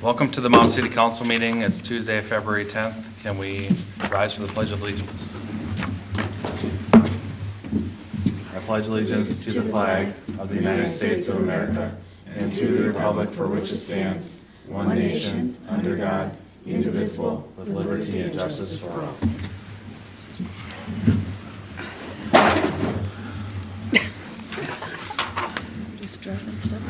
Welcome to the Mound City Council meeting. It's Tuesday, February 10th. Can we rise for the Pledge of Allegiance? I pledge allegiance to the flag of the United States of America and to the republic for which it stands, one nation, under God, indivisible, with liberty and justice for all. Just driving stuff.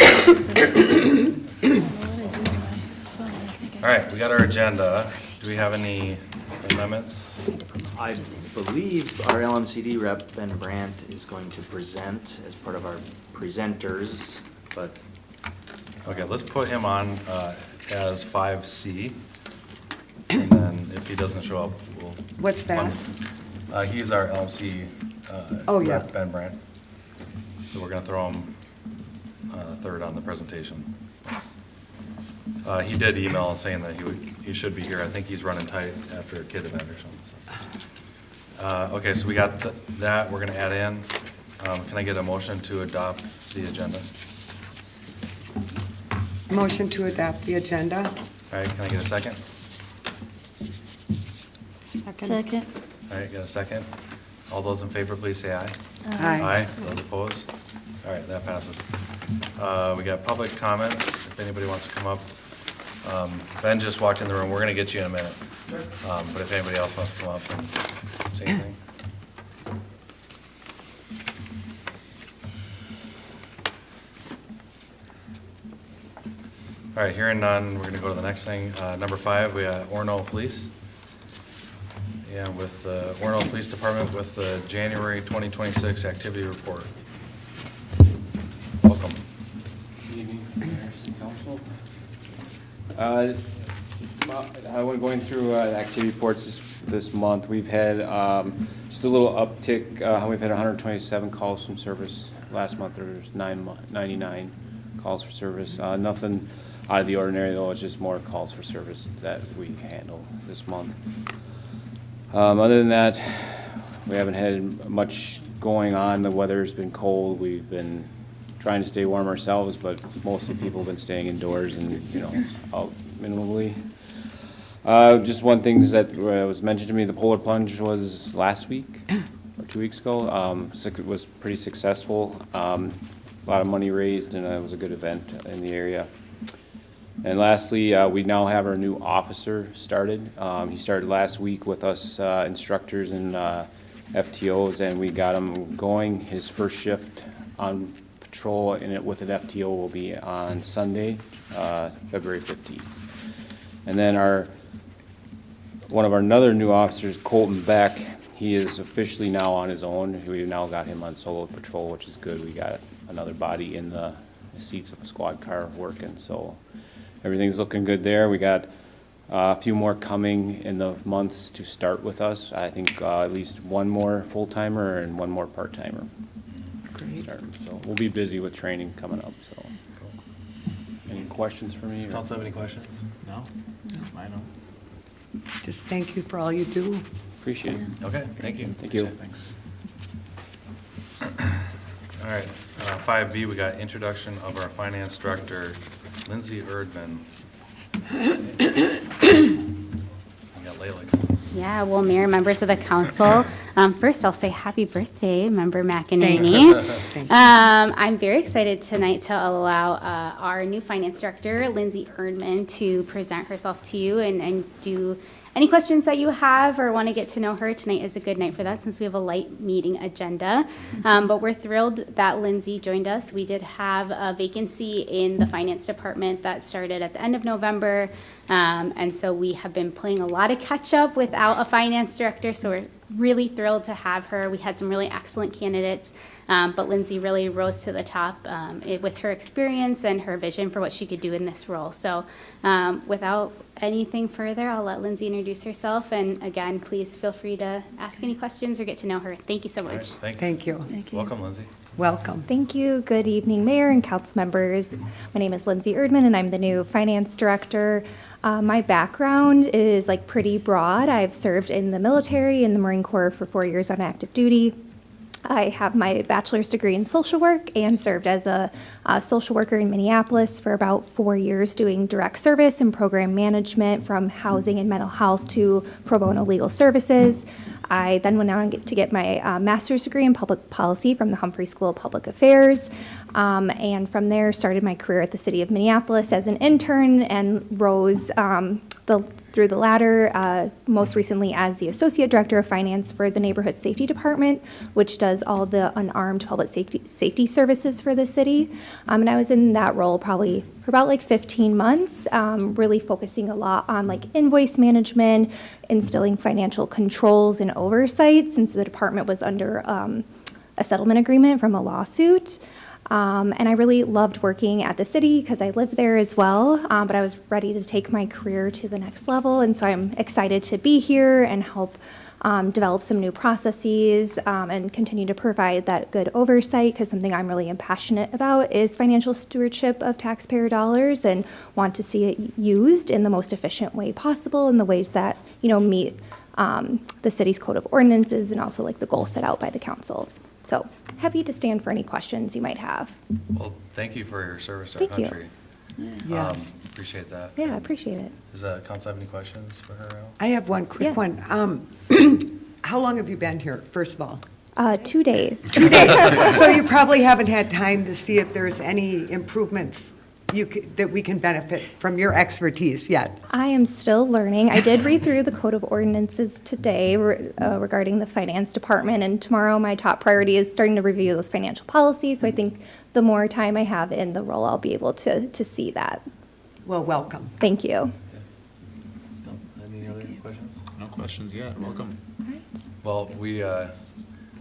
All right, we got our agenda. Do we have any amendments? I believe our LMCD rep, Ben Brandt, is going to present as part of our presenters, but Okay, let's put him on as 5C. And then if he doesn't show up, we'll. What's that? He's our LMC Oh, yeah. rep, Ben Brandt. So we're gonna throw him third on the presentation. He did email saying that he should be here. I think he's running tight after a kid event or something. So. Okay, so we got that. We're gonna add in. Can I get a motion to adopt the agenda? Motion to adopt the agenda. All right, can I get a second? Second. All right, got a second. All those in favor, please say aye. Aye. Those opposed? All right, that passes. We got public comments, if anybody wants to come up. Ben just walked in the room. We're gonna get you in a minute. But if anybody else wants to come up and say anything. All right, hearing none, we're gonna go to the next thing. Number 5, we got Orono Police. Yeah, with the Orono Police Department with the January 2026 activity report. Welcome. Good evening, Mayor, City Council. When going through the activity reports this month, we've had just a little uptick. We've had 127 calls from service. Last month there was 99 calls for service. Nothing out of the ordinary though. It's just more calls for service that we handle this month. Other than that, we haven't had much going on. The weather's been cold. We've been trying to stay warm ourselves, but mostly people have been staying indoors and, out minimally. Just one thing that was mentioned to me, the polar plunge was last week or 2 weeks ago. It was pretty successful. A lot of money raised, and it was a good event in the area. And lastly, we now have our new officer started. He started last week with us instructors and FTOs, and we got him going. His first shift on patrol with an FTO will be on Sunday, February 15th. And then one of our another new officers, Colton Beck, he is officially now on his own. We now got him on solo patrol, which is good. We got another body in the seats of a squad car working, so everything's looking good there. We got a few more coming in the months to start with us. I think at least one more full-timer and one more part-timer. Great. So we'll be busy with training coming up. So, any questions for me? Does council have any questions? no, I don't. Just thank you for all you do. Appreciate it. Okay, thank you. Thank you. Thanks. All right, 5B, we got introduction of our finance director, Lindsay Erdman. We got Layla. Yeah, well, Mayor, members of the council, first I'll say happy birthday, Member McInerney. Thank you. I'm very excited tonight to allow our new finance director, Lindsay Erdman, to present herself to you and do any questions that you have or want to get to know her. Tonight is a good night for that since we have a light meeting agenda. But we're thrilled that Lindsay joined us. We did have a vacancy in the finance department that started at the end of November. And so we have been playing a lot of catch up without a finance director. So we're really thrilled to have her. We had some really excellent candidates, but Lindsay really rose to the top with her experience and her vision for what she could do in this role. So without anything further, I'll let Lindsay introduce herself. And again, please feel free to ask any questions or get to know her. Thank you so All right, much. thank you. Thank you. Welcome, Lindsay. Welcome. Thank you. Good evening, Mayor and council members. My name is Lindsay Erdman, and I'm the new finance director. My background is pretty broad. I've served in the military, in the Marine Corps for 4 years on active duty. I have my bachelor's degree in social work and served as a social worker in Minneapolis for about 4 years, doing direct service and program management from housing and mental health to pro bono legal services. I then went on to get my master's degree in public policy from the Humphrey School of Public Affairs, and from there started my career at the City of Minneapolis as an intern and rose through the ladder, most recently as the Associate Director of Finance for the Neighborhood Safety Department, which does all the unarmed public safety services for the city. And I was in that role probably for about like 15 months, really focusing a lot on like invoice management, instilling financial controls and oversight since the department was under a settlement agreement from a lawsuit. And I really loved working at the city because I lived there as well, but I was ready to take my career to the next level, and so I'm excited to be here and help develop some new processes and continue to provide that good oversight, because something I'm really passionate about is financial stewardship of taxpayer dollars and want to see it used in the most efficient way possible in the ways that, meet the city's code of ordinances and also like the goals set out by the council. So happy to stand for any questions you might have. Well, thank you for your service to our Thank you. country. Yes. Appreciate that. Yeah, I appreciate it. Does council have any questions for her? Al? I have one quick Yes. one. How long have you been here, first of all? 2 days. 2 days. So you probably haven't had time to see if there's any improvements that we can benefit from your expertise yet. I am still learning. I did read through the Code of Ordinances today regarding the finance department, and tomorrow my top priority is starting to review those financial policies. So I think the more time I have in the role, I'll be able to see that. Well, welcome. Thank you. Any other questions? No questions yet. Welcome. Well, we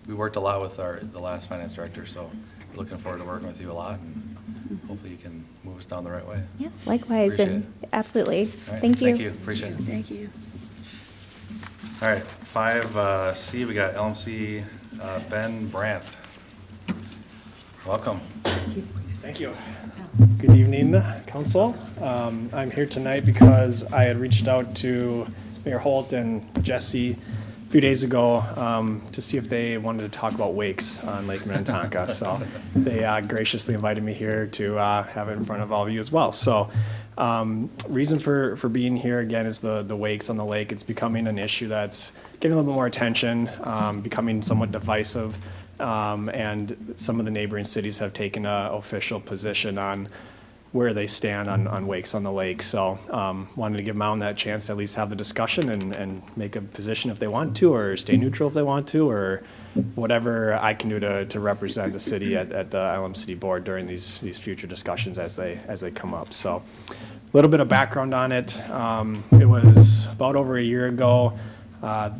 worked a lot with the last finance director, so we're looking forward to working with you a lot, and hopefully you can move us down the right way. Yes, likewise, Appreciate and it. absolutely. All right, Thank you. Thank you, appreciate it. Thank you. All right, 5C, we got LMC Ben Brandt. Welcome. Thank you. Good evening, council. I'm here tonight because I had reached out to Mayor Holt and Jesse a few days ago to see if they wanted to talk about wakes on Lake Minnetonka. So they graciously invited me here to have it in front of all of you as well. So reason for being here again is the wakes on the lake. It's becoming an issue that's getting a little bit more attention, becoming somewhat divisive. And some of the neighboring cities have taken an official position on where they stand on wakes on the lake. So wanted to give Mound that chance to at least have the discussion and make a position if they want to, or stay neutral if they want to, or whatever I can do to represent the city at the ILM City Board during these future discussions as they come up. So a little bit of background on it. It was about over a year ago.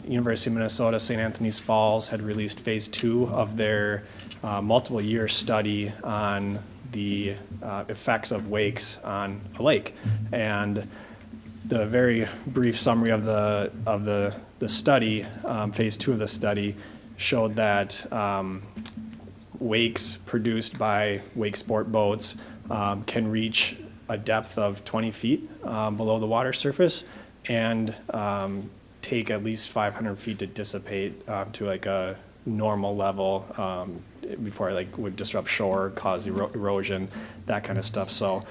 University of Minnesota, St. Anthony's Falls had released phase 2 of their multiple year study on the effects of wakes on a lake. And the very brief summary of the study, phase 2 of the study, showed that wakes produced by wake sport boats can reach a depth of 20 feet below the water surface, and take at least 500 feet to dissipate to like a normal level before it like would disrupt shore, cause erosion, that kind of stuff. So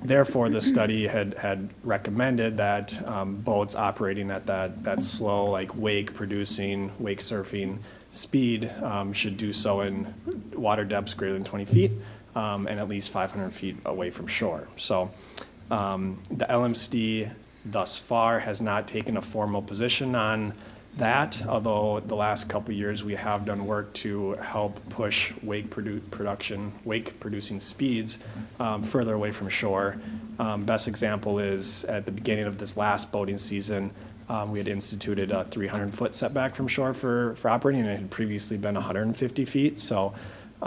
therefore the study had recommended that boats operating at that slow like wake producing, wake surfing speed should do so in water depths greater than 20 feet and at least 500 feet away from shore. So the LMCD thus far has not taken a formal position on that, although the last couple of years we have done work to help push wake producing speeds further away from shore. Best example is at the beginning of this last boating season, we had instituted a 300-foot setback from shore for operating, and it had previously been 150 feet. So we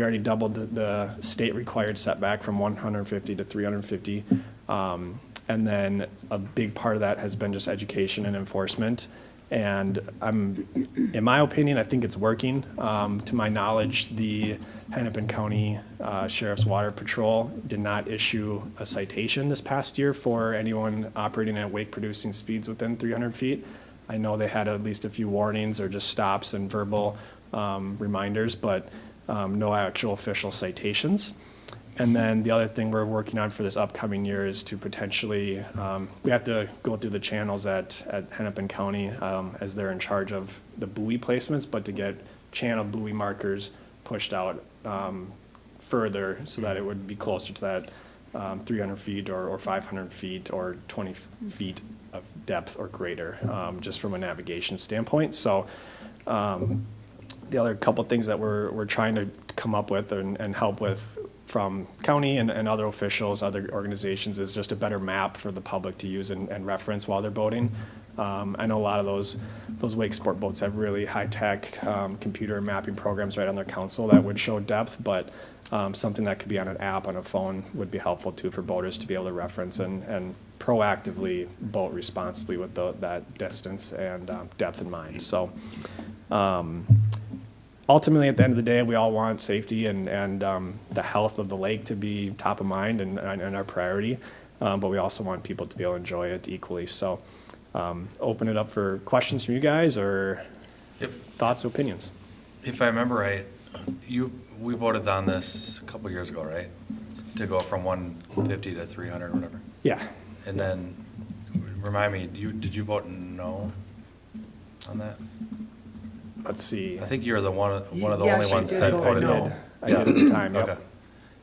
already doubled the state required setback from 150 to 350. And then a big part of that has been just education and enforcement. And in my opinion, I think it's working. To my knowledge, the Hennepin County Sheriff's Water Patrol did not issue a citation this past year for anyone operating at wake producing speeds within 300 feet. I know they had at least a few warnings or just stops and verbal reminders, but no actual official citations. And then the other thing we're working on for this upcoming year is to potentially, we have to go through the channels at Hennepin County as they're in charge of the buoy placements, but to get channel buoy markers pushed out further so that it would be closer to that 300 feet or 500 feet or 20 feet of depth or greater, just from a navigation standpoint. So the other couple things that we're trying to come up with and help with from county and other officials, other organizations, is just a better map for the public to use and reference while they're boating. I know a lot of those wake sport boats have really high-tech computer mapping programs right on their console that would show depth, but something that could be on an app on a phone would be helpful too for boaters to be able to reference and proactively boat responsibly with that distance and depth in mind. So ultimately, at the end of the day, we all want safety and the health of the lake to be top of mind and our priority, but we also want people to be able to enjoy it equally. So open it up for questions from you guys or thoughts, opinions. If I remember right, we voted on this a couple years ago, right? To go from 150 to 300 or whatever. Yeah. And then, remind me, did you vote no on that? Let's see. I think you're the one of the Yes, only you ones did that vote voted no. no. I did at the time, yep. Okay.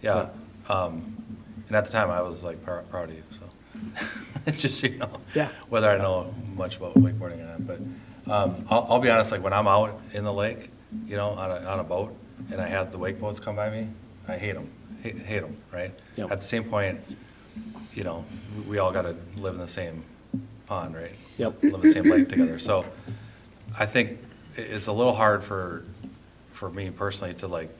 Yeah, and at the time, I was like proud of you, so. It's just, so you know. Yeah. Whether I know much about wakeboarding or not, but, I'll be honest, like when I'm out in the lake, you know, on a boat, and I have the wake boats come by me, I hate them, hate them, right? Yep. At the same point, you know, we all gotta live in the same pond, right? Yep. Live in the same lake together, so I think it's a little hard for me personally to like,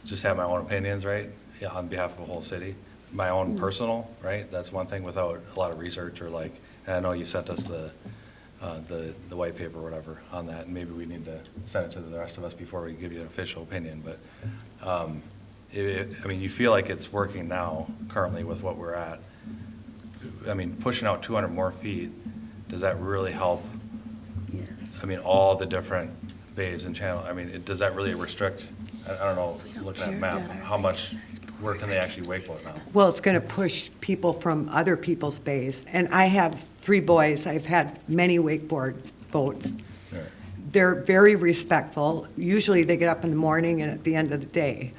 just have my own opinions, right? Yeah, on behalf of the whole city, my own personal, right? That's one thing without a lot of research or like, and I know you sent us the white paper or whatever on that, and maybe we need to send it to the rest of us before we give you an official opinion, but, I mean, you feel like it's working now, currently with what we're at. I mean, pushing out 200 more feet, does that really help? Yes. I mean, all the different bays and channel, I mean, does that really restrict, I don't know, looking at the map, how much, where can they actually wakeboard now? Well, it's going to push people from other people's bays. And I have 3 boys. I've had many wakeboard boats. All right. They're very respectful. Usually they get up in the morning and at the end of the day.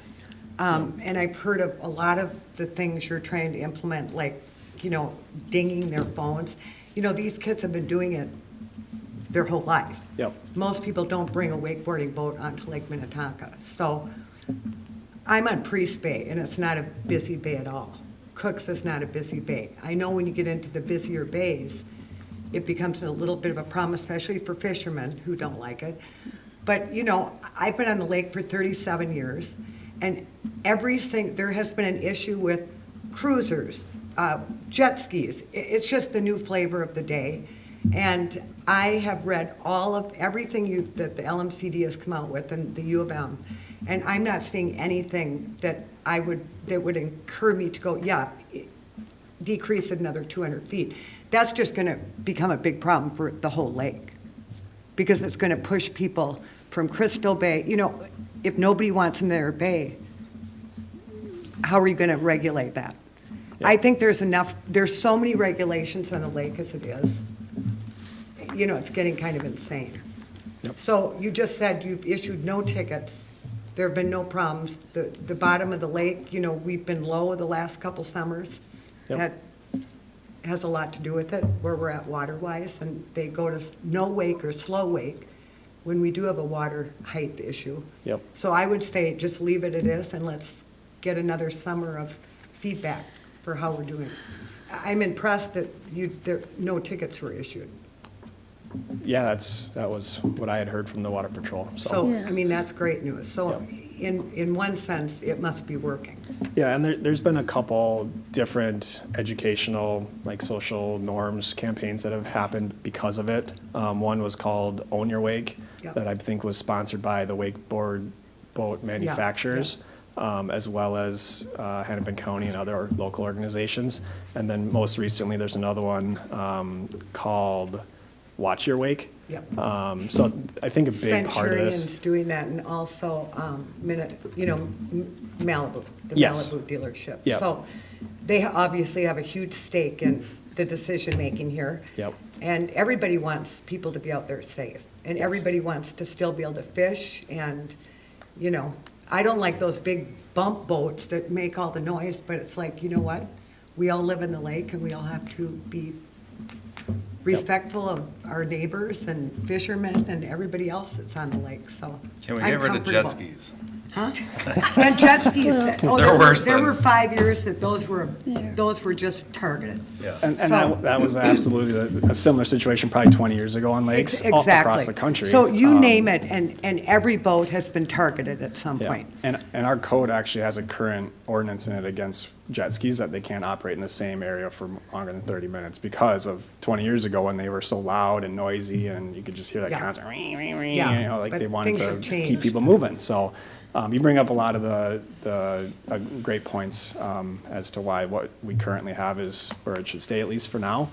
And I've heard of a lot of the things you're trying to implement, like, you know, dinging their phones. You know, these kids have been doing it their whole life. Yep. Most people don't bring a wakeboarding boat onto Lake Minnetonka. So I'm on Priest Bay, and it's not a busy bay at all. Cooks is not a busy bay. I know when you get into the busier bays, it becomes a little bit of a problem, especially for fishermen who don't like it. But, you know, I've been on the lake for 37 years, and there has been an issue with cruisers, jet skis. It's just the new flavor of the day. And I have read everything that the LMCD has come out with and the U of M, and I'm not seeing anything that would encourage me to go, decrease it another 200 feet. That's just going to become a big problem for the whole lake, because it's going to push people from Crystal Bay. You know, if nobody wants in their bay, how are you going to regulate that? Yeah. I think there's so many regulations on the lake as it is. You know, it's getting kind of insane. Yep. So you just said you've issued no tickets. There have been no problems. The bottom of the lake, you know, we've been low the last couple summers. Yep. That has a lot to do with it, where we're at water-wise, and they go to no wake or slow wake when we do have a water height issue. Yep. So I would say just leave it as is, and let's get another summer of feedback for how we're doing. I'm impressed that no tickets were issued. Yeah, that was what I had heard from the Water Patrol, So, I mean, that's great news. So in one sense, it must be working. Yeah, and there's been a couple different educational, like social norms campaigns that have happened because of it. One was called Own Your Wake, Yep. that I think was sponsored by the wakeboard boat manufacturers, as well as Hennepin County and other local organizations. And then most recently, there's another one called Watch Your Wake, Yep. So I think a big part of Centurion's this, doing that, and also, Malibu, the Yes. Malibu dealership. Yep. So they obviously have a huge stake in the decision-making here. Yep. And everybody wants people to be out there safe, and everybody wants to still be able to fish, and, I don't like those big bump boats that make all the noise, but it's like, you know what? We all live in the lake, and we all have to be respectful of our neighbors and fishermen and everybody else that's on the lake, so. Can we I'm get rid of jet comfortable. skis? Huh? And jet skis, They're worse there than- were 5 years that those were just targeted. Yeah. and So- that was absolutely a similar situation probably 20 years ago on lakes all Exactly. across the country. So you name it, and every boat has been targeted at some Yeah. point. And our code actually has a current ordinance in it against jet skis that they can't operate in the same area for longer than 30 minutes because of 20 years ago when they were so loud and noisy and you could just hear that Yeah. constant, Yeah, like but they wanted things have to changed. keep people moving. So you bring up a lot of the great points as to why what we currently have is where it should stay, at least for now.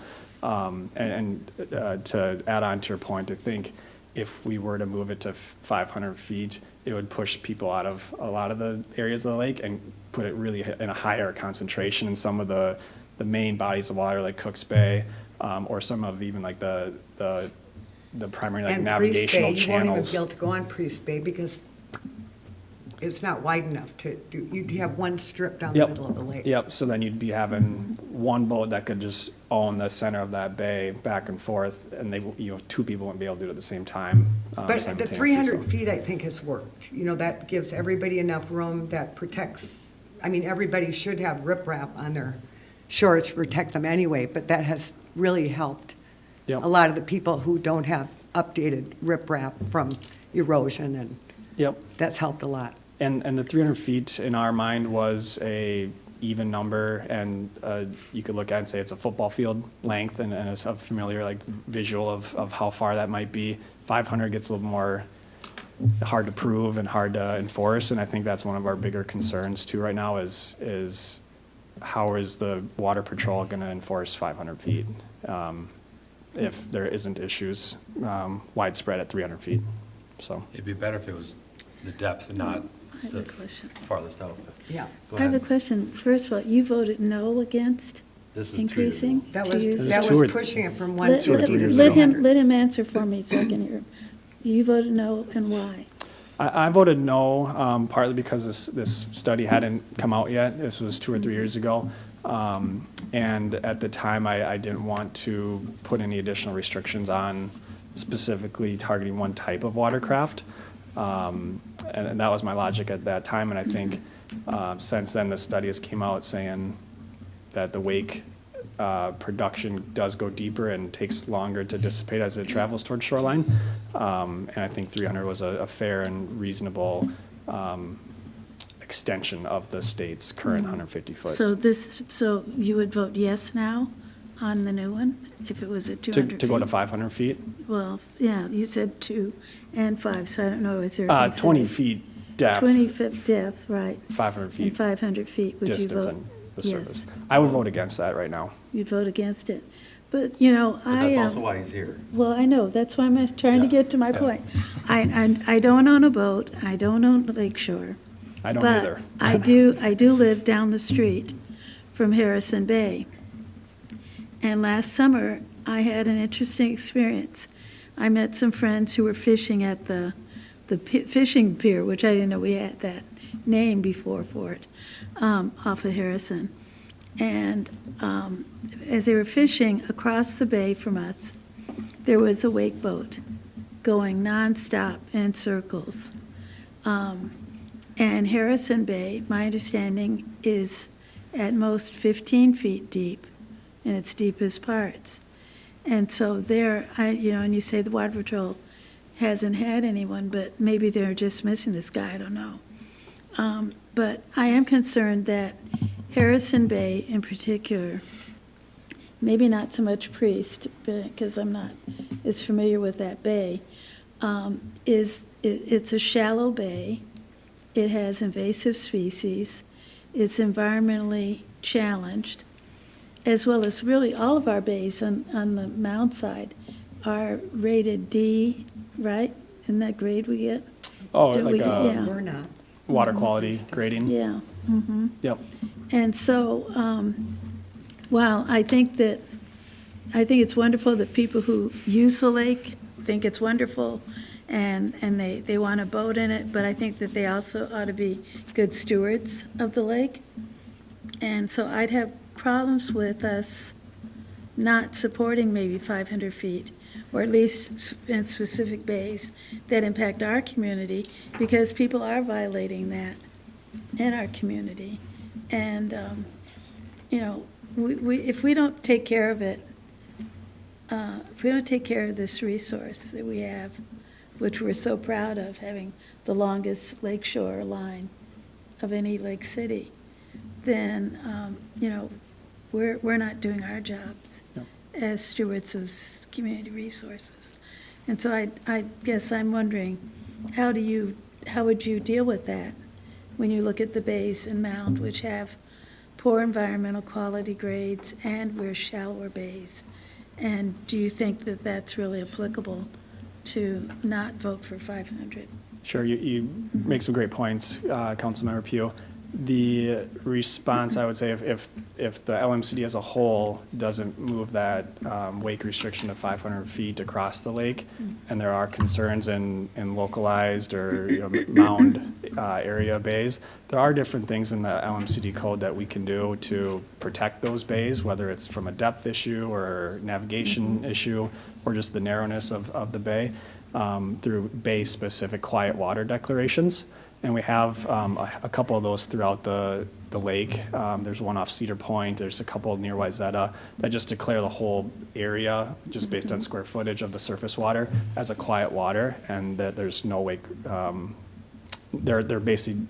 To add on to your point, I think if we were to move it to 500 feet, it would push people out of a lot of the areas of the lake and put it really in a higher concentration in some of the main bodies of water, like Cook's Bay, or some of even like the primary like And navigational Priest Bay, you won't even channels. be able to go on Priest Bay because it's not wide enough to do, you'd have one strip down the Yep. middle of the lake. Yep, so then you'd be having one boat that could just own the center of that bay back and forth, and two people wouldn't be able to do it at the same time. But the simultaneously, 300 so. feet, I think, has worked. That gives everybody enough room, that protects, everybody should have riprap on their shores to protect them anyway, but that has really helped Yep. a lot of the people who don't have updated riprap from erosion, and Yep, that's helped a lot. and the 300 feet in our mind was a even number, and you could look at it and say it's a football field length, and it's a familiar like visual of how far that might be. 500 gets a little more hard to prove and hard to enforce, and I think that's one of our bigger concerns too right now is how is the water patrol going to enforce 500 feet if there isn't issues widespread at 300 feet, so. It'd be better if it was the depth, not I have the a question. farthest out. Yeah. Go I have a ahead. question. First of all, you voted no against This is 2 years increasing? ago. That 2 was, years This ago? is that two was or- pushing it from one Let- two or to three years let ago. him, let him answer for me so I can hear. You voted no, and why? I voted no, partly because this study hadn't come out yet. This was 2 or 3 years ago. And at the time, I didn't want to put any additional restrictions on specifically targeting one type of watercraft. And that was my logic at that time. And I think since then, the study has came out saying that the wake production does go deeper and takes longer to dissipate as it travels towards shoreline. And I think 300 was a fair and reasonable extension of the state's current 150-foot. So you would vote yes now on the new one, if it was at 200 feet? To go to 500 feet? Well, yeah, you said 2 and 5, so I don't know, is there? 20 feet depth. 20 feet depth, right. 500 And feet 500 feet, would you distance vote? on the Yes. surface. I would vote against that right now. You'd vote against it. But, But I. that's also why he's here. Well, I know, that's why I'm trying to Yeah. get to my Yeah. point. I don't own a boat, I don't own Lake Shore. I don't either. But I do live down the street from Harrison Bay. And last summer, I had an interesting experience. I met some friends who were fishing at the fishing pier, which I didn't know we had that name before for it, off of Harrison. And as they were fishing across the bay from us, there was a wake boat going nonstop in circles. And Harrison Bay, my understanding, is at most 15 feet deep in its deepest parts. And so there, and you say the Water Patrol hasn't had anyone, but maybe they're just missing this guy, I don't know. But I am concerned that Harrison Bay in particular, maybe not so much Priest, because I'm not as familiar with that bay, it's a shallow bay. It has invasive species. It's environmentally challenged, as well as really all of our bays on the Mound side are rated D, right? Isn't that grade we get? Oh, Do like we- yeah. We're not. water quality grading? Yeah. Yep. And so, while I think it's wonderful that people who use the lake think it's wonderful and they want to boat in it, but I think that they also ought to be good stewards of the lake. And so I'd have problems with us not supporting maybe 500 feet, or at least in specific bays that impact our community, because people are violating that in our community. And, you know, if we don't take care of it, if we don't take care of this resource that we have, which we're so proud of, having the longest lakeshore line of any lake city, then, you know, we're not doing our jobs Yep. as stewards of community resources. And so I guess I'm wondering, how would you deal with that when you look at the bays in Mound, which have poor environmental quality grades and we're shallower bays? And do you think that that's really applicable to not vote for 500? Sure, you make some great points, Councilmember Pugh. The response, I would say, if the LMCD as a whole doesn't move that wake restriction to 500 feet across the lake, and there are concerns in localized or mound area bays, there are different things in the LMCD code that we can do to protect those bays, whether it's from a depth issue or navigation issue, or just the narrowness of the bay, through bay-specific quiet water declarations. And we have a couple of those throughout the lake. There's one off Cedar Point, there's a couple near Wayzata that just declare the whole area, just based on square footage of the surface water, as a quiet water, and that there's no wake, they're basically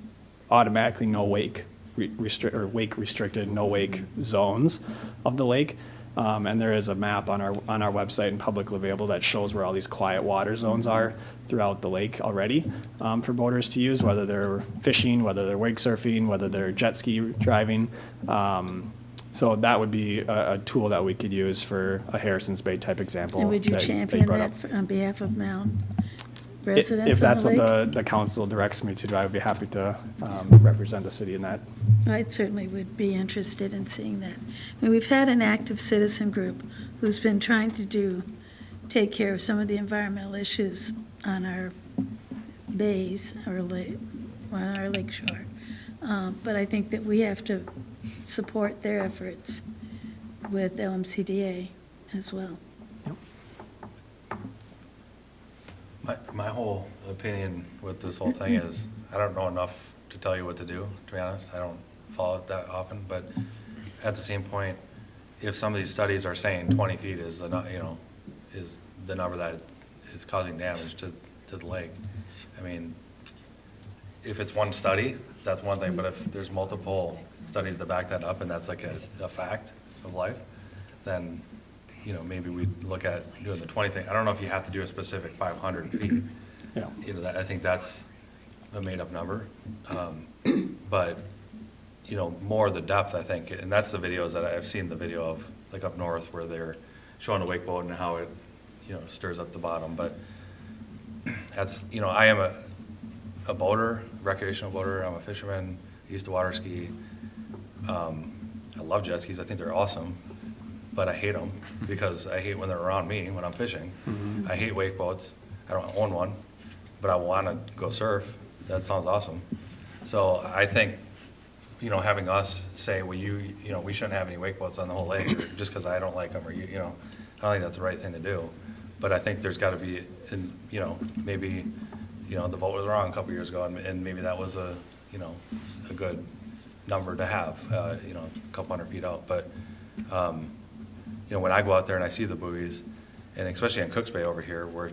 automatically no wake wake restricted, no wake zones of the lake. And there is a map on our website and publicly available that shows where all these quiet water zones are throughout the lake already, for boaters to use, whether they're fishing, whether they're wake surfing, whether they're jet ski driving. So that would be a tool that we could use for a Harrison's Bay type example. And would you that champion brought that up. on behalf of Mound residents If on that's the what lake? the council directs me to do, I would be happy to represent the city in that. I certainly would be interested in seeing that. I mean, we've had an active citizen group who's been trying to take care of some of the environmental issues on our bays, or on our lakeshore. But I think that we have to support their efforts with LMCDA as well. My whole opinion with this whole thing is, I don't know enough to tell you what to do, to be honest. I don't follow it that often, but at the same point, if some of these studies are saying 20 feet is the number that is causing damage to the lake, I mean, if it's one study, that's one thing, but if there's multiple studies to back that up, and that's like a fact of life, then, maybe we'd look at doing the 20 thing. I don't know if you have to do a specific 500 feet. Yeah. I think that's a made-up number. But, more the depth, I think, and that's the videos that I've seen the video of, like up north, where they're showing a wake boat and how it, stirs up the bottom. But that's, I am a boater, recreational boater. I'm a fisherman. I used to water ski. I love jet skis. I think they're awesome. But I hate them because I hate when they're around me when I'm fishing. Mm-hmm. I hate wake boats. I don't own one, but I want to go surf. That sounds awesome. So I think, having us say, well, we shouldn't have any wake boats on the whole lake just because I don't like them, or I don't think that's the right thing to do. But I think there's got to be, maybe, the vote was wrong a couple years ago, and maybe that was a good number to have, a couple hundred feet out. But when I go out there and I see the buoys, and especially in Cooks Bay over here, where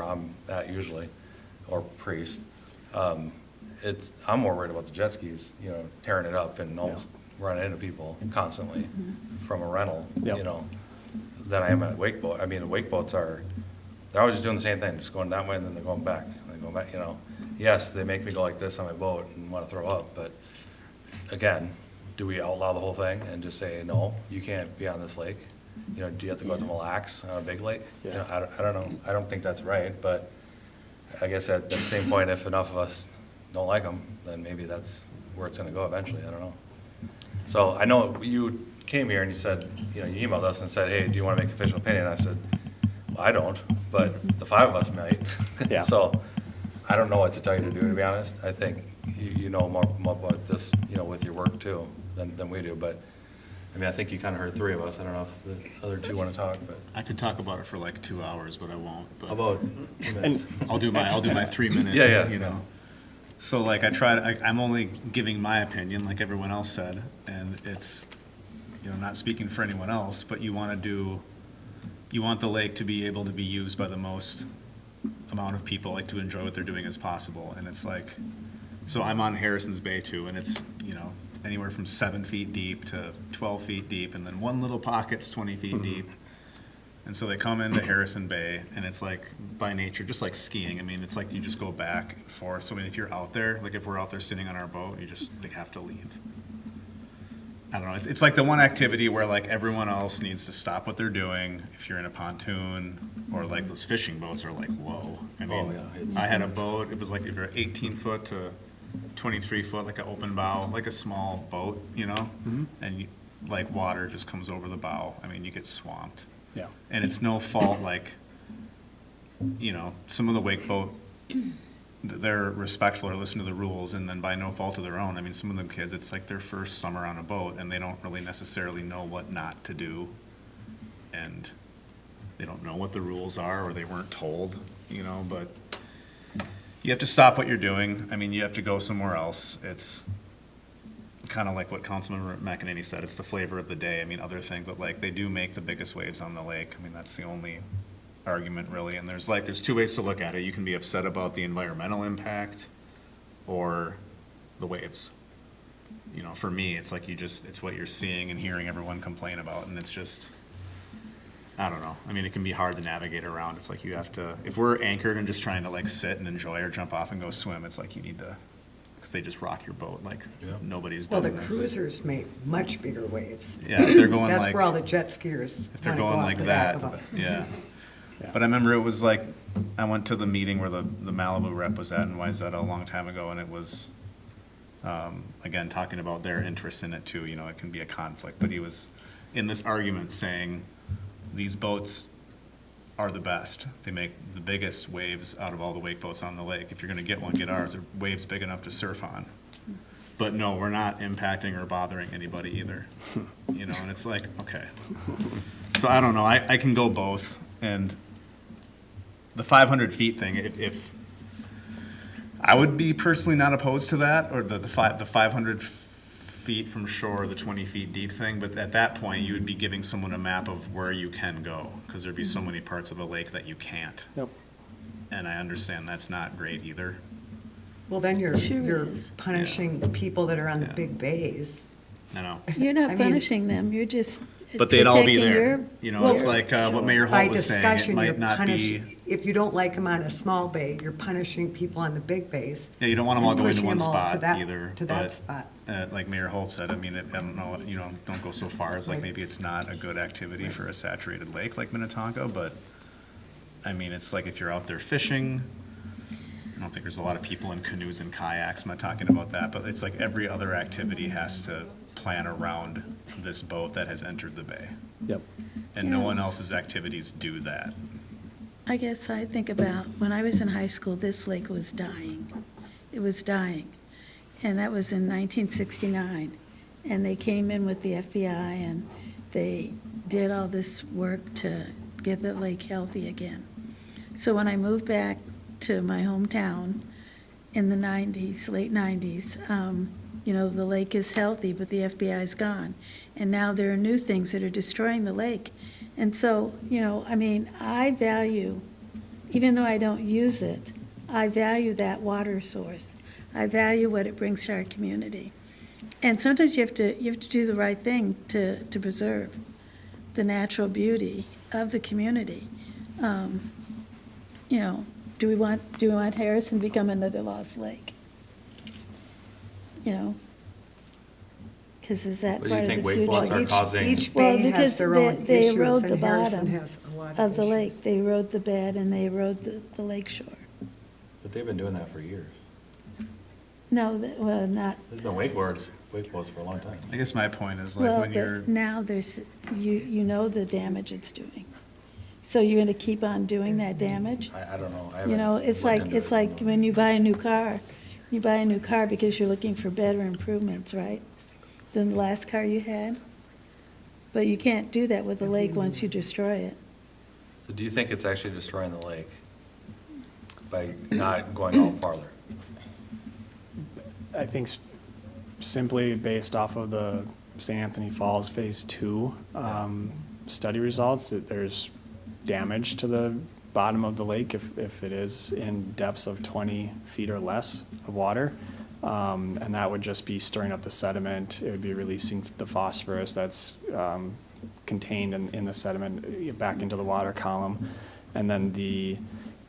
I'm at usually, or Priest, I'm more worried about the jet skis, tearing it up and almost running into people constantly from a rental, than I am at a wake boat. I mean, the wake boats they're always just doing the same thing, just going that way and then they're going back. And they're going back, Yes, they make me go like this on my boat and want to throw up, but again, do we outlaw the whole thing and just say, no, you can't be on this lake? you know, do you have to go out to Mille Lacs on a big lake? You Yeah. know, I don't know, I don't think that's right, but I guess at the same point, if enough of us don't like them, then maybe that's where it's gonna go eventually, I don't know. So I know you came here and you said, you know, you emailed us and said, hey, do you wanna make official opinion? I said, well, I don't, but the 5 of us might. Yeah. So I don't know what to tell you to do, to be honest. I think you know more about this, you know, with your work too, than we do, but, I mean, I think you kinda heard 3 of us. I don't know if the other 2 wanna talk, but. I could talk about it for like 2 hours, but I won't. But How about 2 minutes? I'll do my 3 minute. Yeah, yeah. You know. So like I'm only giving my opinion, like everyone else said, and it's, you know, not speaking for anyone else, but you want the lake to be able to be used by the most amount of people, like to enjoy what they're doing as possible. And it's like, so I'm on Harrison's Bay too, and it's, you know, anywhere from 7 feet deep to 12 feet deep, and then one little pocket's 20 feet deep. And so they come into Harrison Bay, and it's like, by nature, just like skiing. I mean, it's like you just go back and forth. So I mean, if you're out there, like if we're out there sitting on our boat, you just like have to leave. I don't know. It's like the one activity where like everyone else needs to stop what they're doing. If you're in a pontoon or like those fishing boats are like, whoa. I mean, Oh, yeah, it's- I had a boat. It was like either 18 foot to 23 foot, like an open bow, like a small boat, you know? And you, like water just comes over the bow. I mean, you get swamped. Yeah. And it's no fault, like, you know, some of the wake boat, they're respectful or listen to the rules, and then by no fault of their own, I mean, some of them kids, it's like their first summer on a boat, and they don't really necessarily know what not to do, and they don't know what the rules are, or they weren't told, you know, but you have to stop what you're doing. I mean, you have to go somewhere else. It's kind of like what Councilman McEnany said, it's the flavor of the day. I mean, other thing, but like, they do make the biggest waves on the lake. I mean, that's the only argument really. And there's 2 ways to look at it. You can be upset about the environmental impact or the waves. You know, for me, it's like it's what you're seeing and hearing everyone complain about, and it's just, I don't know. I mean, it can be hard to navigate around. It's like you have to, if we're anchored and just trying to like sit and enjoy or jump off and go swim, it's like you need to, because they just rock your boat like Yeah. nobody's Well, the business. cruisers make much bigger waves. Yeah, if they're going That's like, where all the jet skiers if they're wanna go going off like the back that, of 'em. yeah. Yeah. But I remember it was like, I went to the meeting where the Malibu rep was at in Wayzata a long time ago, and it was, again, talking about their interest in it too, you know, it can be a conflict, but he was in this argument saying, these boats are the best. They make the biggest waves out of all the wake boats on the lake. If you're gonna get one, get ours. They're waves big enough to surf on. But no, we're not impacting or bothering anybody either. You know, and it's like, okay. So I don't know, I can go both, and the 500 feet thing, if, I would be personally not opposed to that, or the 500 feet from shore, the 20 feet deep thing, but at that point, you would be giving someone a map of where you can go, because there'd be so many parts of the lake that you can't. Yep. And I understand that's not great either. Well, then you're Sure it you're is. punishing the people that are on the Yeah. big bays. I know. You're I not mean- punishing them, you're just But they'd all be protecting there. your- You know, it's like what Mayor By Holt was saying, it discussion, you're might not be, punishing, if you don't like them on a small bay, you're punishing people on the big bays. yeah, you don't want them all and going to pushing one them all to spot that- either. to that but, spot. Like Mayor Holt said, I mean, I don't know, you know, don't go so far as like maybe it's not a good activity for a saturated lake like Minnetonka, but I mean, it's like if you're out there fishing, I don't think there's a lot of people in canoes and kayaks, I'm not talking about that, but it's like every other activity has to plan around this boat that has entered the bay. Yep. And no Yeah. one else's activities do that. I guess I think about, when I was in high school, this lake was dying. It was dying. And that was in 1969. And they came in with the FBI and they did all this work to get the lake healthy again. So when I moved back to my hometown in the 90s, late 90s, you know, the lake is healthy, but the FBI's gone. And now there are new things that are destroying the lake. And so, you know, I mean, I value, even though I don't use it, I value that water source. I value what it brings to our community. And sometimes you have to do the right thing to preserve the natural beauty of the community. You know, do we want Harrison to become another Lost Lake? You know, Because is that But do part you of think the wake future? boats are causing? Each Well, bay because has their own they issues, erode the and Harrison bottom has a lot of the issues. lake. They erode the bed and they erode the lake shore. But they've been doing that for years. No, well, not, There's been wakeboards for a long time. I guess my point is like well, when you're, but now there's, you know the damage it's doing. So you're gonna keep on doing that damage? I don't know. I You know, haven't it's looked like, into it's it. like when you buy a new car. You buy a new car because you're looking for better improvements, right? Than the last car you had? But you can't do that with the lake once you destroy it. So do you think it's actually destroying the lake by not going out farther? I think simply based off of the St. Anthony Falls Phase 2 study results, that there's damage to the bottom of the lake if it is in depths of 20 feet or less of water. And that would just be stirring up the sediment. It would be releasing the phosphorus that's contained in the sediment back into the water column. And then the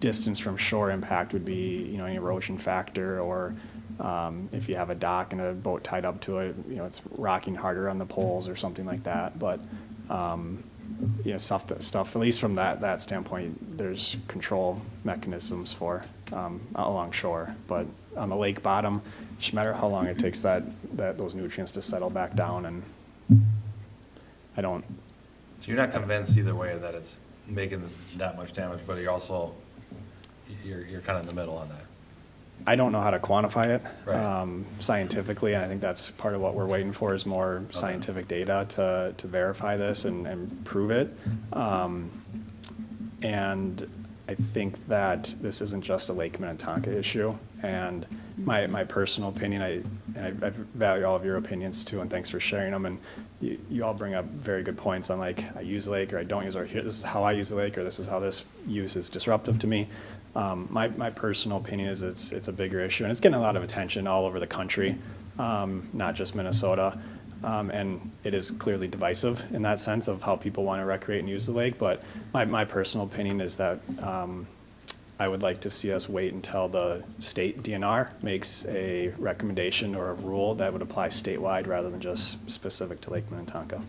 distance from shore impact would be, you know, an erosion factor, or if you have a dock and a boat tied up to it, you know, it's rocking harder on the poles or something like that. But you know, stuff, at least from that standpoint, there's control mechanisms for along shore. But on the lake bottom, just no matter how long it takes those nutrients to settle back down, and I don't. So you're not convinced either way that it's making that much damage, but you're also, you're kind of in the middle on that. I don't know how to quantify it Right. Scientifically. I think that's part of what we're waiting for, is more scientific data to verify this and prove it. And I think that this isn't just a Lake Minnetonka issue. And my personal opinion, I value all of your opinions too, and thanks for sharing them. And you all bring up very good points on, like, I use the lake or I don't use it, or here, this is how I use the lake, or this is how this use is disruptive to me. My personal opinion is it's a bigger issue, and it's getting a lot of attention all over the country, not just Minnesota. And it is clearly divisive in that sense of how people want to recreate and use the lake. But my personal opinion is that I would like to see us wait until the state DNR makes a recommendation or a rule that would apply statewide rather than just specific to Lake Minnetonka.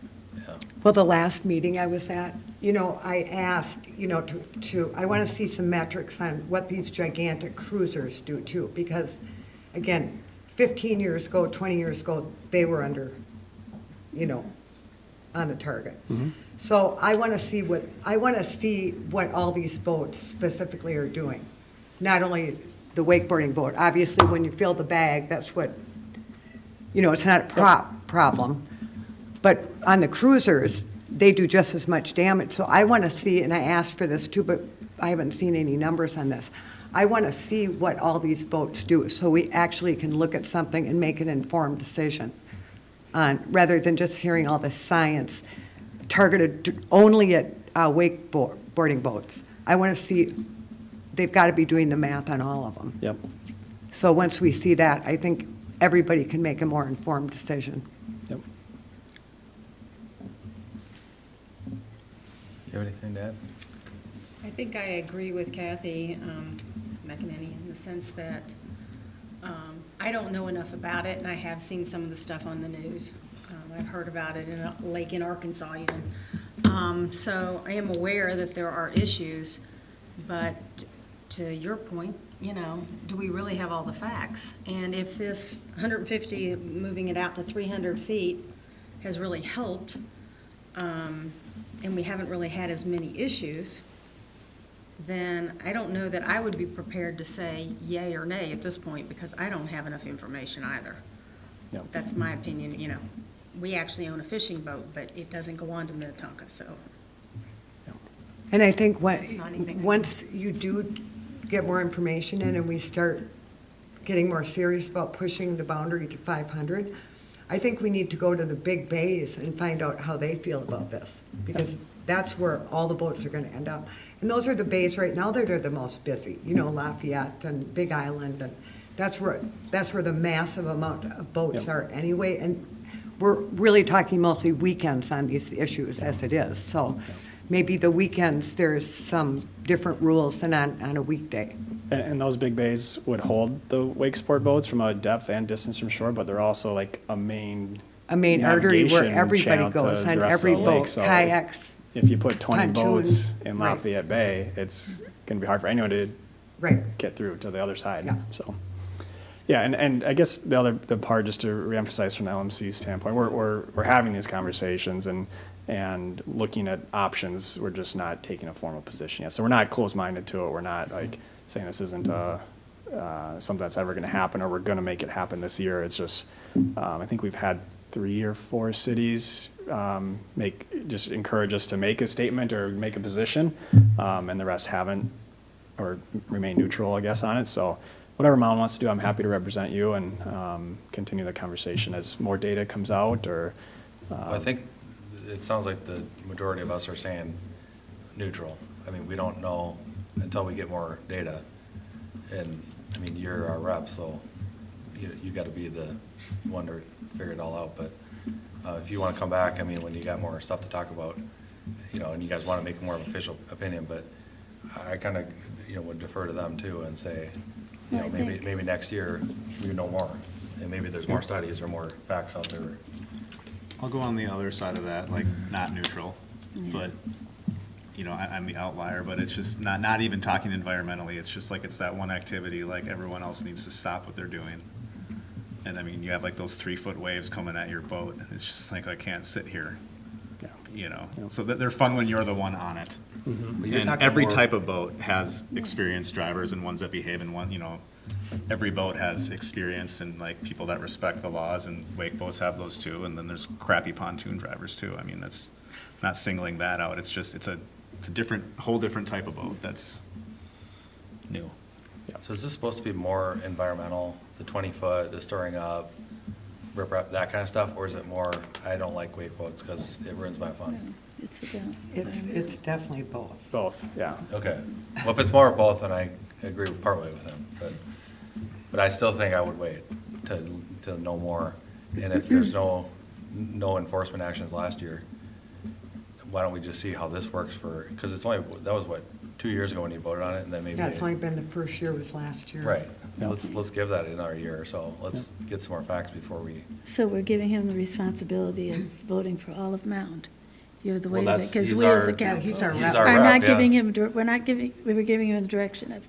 Yeah. Well, the last meeting I was at, you know, I asked, you know, I want to see some metrics on what these gigantic cruisers do too, because, again, 15 years ago, 20 years ago, they were under, you know, on the target. So I want to see what all these boats specifically are doing. Not only the wakeboarding boat, obviously when you fill the bag, that's what, you know, it's not a problem. But on the cruisers, they do just as much damage. So I want to see, and I asked for this too, but I haven't seen any numbers on this. I want to see what all these boats do, so we actually can look at something and make an informed decision on, rather than just hearing all this science targeted only at wakeboarding boats. I want to see, they've got to be doing the math on all of them. Yep. So once we see that, I think everybody can make a more informed decision. Yep. You have anything to add? I think I agree with Kathy McEnany in the sense that I don't know enough about it, and I have seen some of the stuff on the news. I've heard about it in a lake in Arkansas even. So I am aware that there are issues, but to your point, you know, do we really have all the facts? And if this 150, moving it out to 300 feet has really helped, and we haven't really had as many issues, then I don't know that I would be prepared to say yay or nay at this point, because I don't have enough information either. Yep. That's my opinion, you know. We actually own a fishing boat, but it doesn't go on to Minnetonka, so. And I think It's not anything. once you do get more information in and we start getting more serious about pushing the boundary to 500, I think we need to go to the big bays and find out how they feel about this, because that's where all the boats are going to end up. And those are the bays right now that are the most busy, you know, Lafayette and Big Island, and that's where the massive amount of boats Yep. are anyway. And we're really talking mostly weekends on these issues as it is. So maybe the weekends, there's some different rules than on a weekday. And those big bays would hold the wake sport boats from a depth and distance from shore, but they're also like a main a main artery where navigation everybody channel to goes the on rest of every the boat, lake, so kayaks. If you put 20 boats pontoons, in right. Lafayette Bay, it's gonna be hard for anyone to Right. get through to the other side, Yeah. so. Yeah, and I guess the part, just to reemphasize from the LMC standpoint, we're having these conversations and looking at options. We're just not taking a formal position yet. So we're not closed-minded to it. We're not like saying this isn't something that's ever gonna happen or we're gonna make it happen this year. It's just, I think we've had 3 or 4 cities just encourage us to make a statement or make a position, and the rest haven't, or remain neutral, I guess, on it. So whatever Mound wants to do, I'm happy to represent you and continue the conversation as more data comes out or. I think it sounds like the majority of us are saying neutral. I mean, we don't know until we get more data. And, I mean, you're our rep, so you got to be the one to figure it all out. But if you want to come back, I mean, when you got more stuff to talk about, and you guys want to make more of an official opinion, but I kind of, would defer to them too and say, I think- maybe next year we know more. And maybe there's more studies or more facts out there. I'll go on the other side of that, like, not neutral, but, I'm the outlier, but it's just not even talking environmentally, it's just like, it's that one activity, like, everyone else needs to stop what they're doing. And I mean, you have like those 3-foot waves coming at your boat, and it's just like, I can't sit here, so they're fun when you're the one on it. But you're And talking every more- type of boat has experienced drivers and ones that behave in one, every boat has experience and like people that respect the laws, and wake boats have those too, and then there's crappy pontoon drivers too. I mean, that's not singling that out, it's just, it's a whole different type of boat that's new. So is this supposed to be more environmental, the 20-foot, the storing up, riprap, that kind of stuff? Or is it more, I don't like wake boats because it ruins my fun? It's about. It's definitely both. Both, yeah. Okay. Well, if it's more of both, then I agree partway with him. But I still think I would wait to know more. And if there's no enforcement actions last year, why don't we just see how this works because that was what, 2 years ago when you voted on it, and then maybe. Yeah, it's only been the first year was last year. Right. Yeah. Let's give that another year or so. Let's get some more facts before we. So we're giving him the responsibility of voting for all of Mound. You have the weight Well, of it, because he's we as our- a council. He's our He's rep. our are rep, not yeah. giving him, we were giving him the direction of,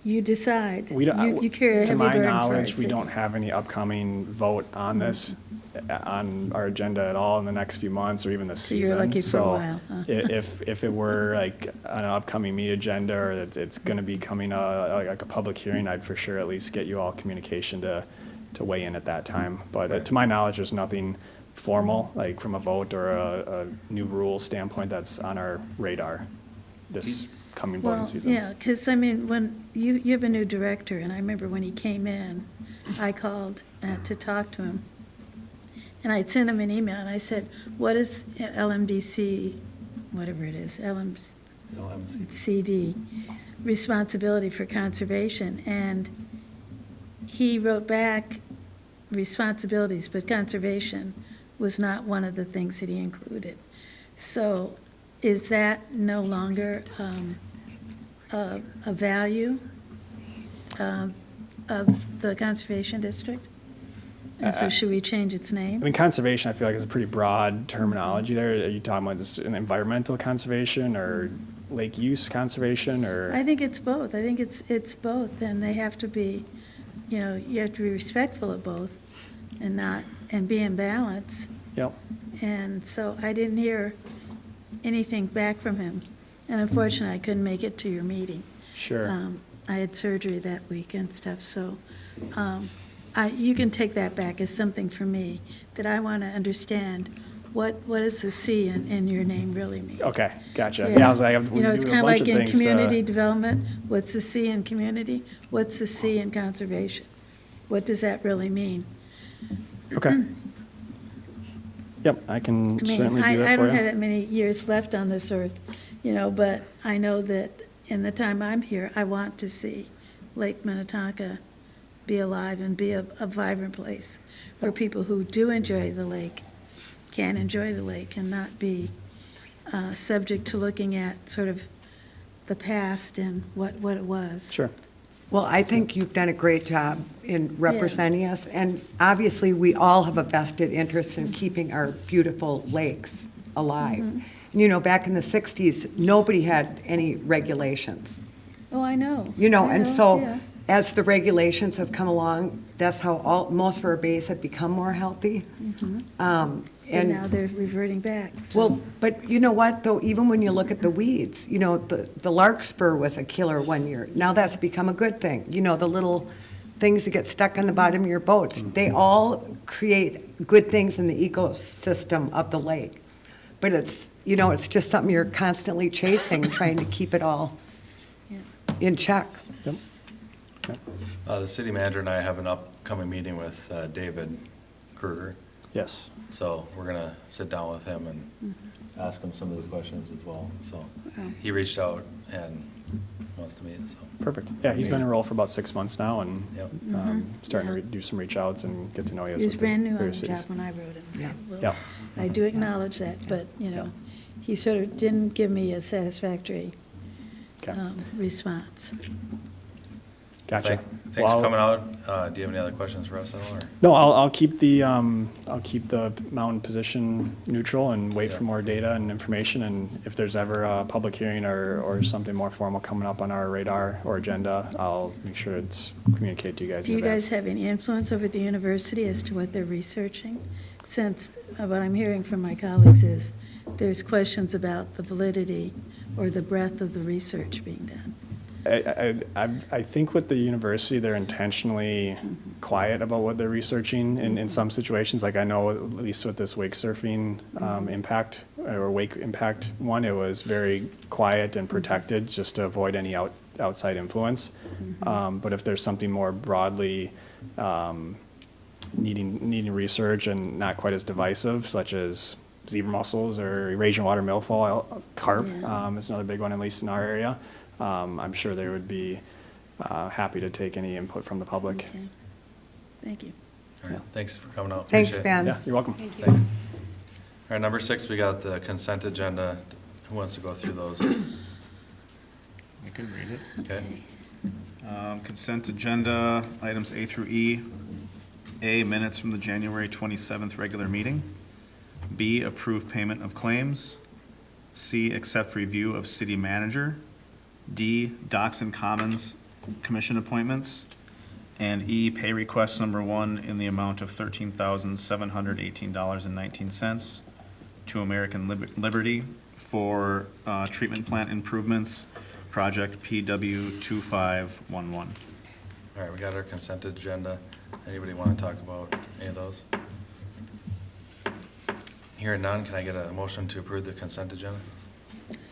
you decide. We don't, You carry a heavy to my burden for our knowledge, we city. don't have any upcoming vote on this, on our agenda at all in the next few months or even this So you're season. lucky for a while, huh? If it were like an upcoming meet agenda or that it's gonna be coming, like a public hearing, I'd for sure at least get you all communication to weigh in at that time. But to my knowledge, there's nothing formal, like from a vote or a new rule standpoint that's on our radar this coming voting Well, season. yeah, because, I mean, when you have a new director, and I remember when he came in, I called to talk to him. And I'd sent him an email, and I said, what is LMDC, whatever it is, LMCD, responsibility for conservation? And he wrote back responsibilities, but conservation was not one of the things that he included. So is that no longer a value of the Conservation District? And so should we change its I name? mean, conservation, I feel like is a pretty broad terminology there. Are you talking about just an environmental conservation or lake use conservation or? I think it's both. I think it's both, and they have to be, you have to be respectful of both and be in balance. Yep. And so I didn't hear anything back from him. And unfortunately, I couldn't make it to your meeting. Sure. I had surgery that week and stuff, so you can take that back as something for me, that I want to understand what does the C in your name really mean? Okay, gotcha. Yeah, I was like, we It's do a kind of bunch like of in things to- community development, what's the C in community? What's the C in conservation? What does that really mean? Okay. Yep, I can I mean, certainly do I that for don't have you. that many years left on this earth, but I know that in the time I'm here, I want to see Lake Minnetonka be alive and be a vibrant place where people who do enjoy the lake can enjoy the lake and not be subject to looking at sort of the past and what it was. Sure. Well, I think you've done a great job in representing us, and obviously, we all have a vested interest in keeping our beautiful lakes alive. You know, back in the 60s, nobody had any regulations. Oh, I know. You know, I and know, so yeah. as the regulations have come along, that's how most of our bays have become more healthy. And now they're reverting back. so- Well, but you know what, though, even when you look at the weeds, you know, the larkspur was a killer one year. Now that's become a good thing. You know, the little things that get stuck on the bottom of your boats, they all create good things in the ecosystem of the lake. But it's, you know, it's just something you're constantly chasing, trying to keep it all Yeah. in check. Yep. Yep. The city manager and I have an upcoming meeting with David Kruger. Yes. So we're gonna sit down with him and ask him some of those questions as well. So Wow. he reached out and wants to meet, so. Perfect. Yeah, he's been enrolled for about 6 months now and Yep. starting to Yeah. do some reach outs and get to know you. He as was with the brand new on the various job cities. when I wrote him. Yeah. Well, Yeah. I do acknowledge that, but, you know, he sort of didn't give me a satisfactory Okay. response. Gotcha. Thanks Well, for coming out. Do you have any other questions for us at all, or? No, I'll keep the mountain position neutral and wait for Yeah. more data and information. And if there's ever a public hearing or something more formal coming up on our radar or agenda, I'll make sure it's communicated to you guys Do in you advance. guys have any influence over the university as to what they're researching? Since what I'm hearing from my colleagues is there's questions about the validity or the breadth of the research being done. I think with the university, they're intentionally quiet about what they're researching in some situations. Like I know, at least with this wake surfing impact or wake impact one, it was very quiet and protected just to avoid any outside influence. But if there's something more broadly needing research and not quite as divisive, such as zebra mussels or Eurasian water milfoil, carp is another big one, at least in our area. I'm sure they would be happy to take any input from the public. Okay. Thank you. All right, thanks for coming out. Thanks, Appreciate it. Ben. Yeah, you're welcome. Thank you. Thanks. All right, number 6, we got the consent agenda. Who wants to go through those? I can read it. Okay. Consent agenda, items A through E. A, minutes from the January 27th regular meeting. B, approve payment of claims. C, accept review of city manager. D, Docks and Commons Commission appointments. And E, pay request number 1 in the amount of $13,718.19 to American Liberty for treatment plant improvements, project PW 2511. All right, we got our consent agenda. Anybody want to talk about any of those? Hearing none, can I get a motion to approve the consent agenda?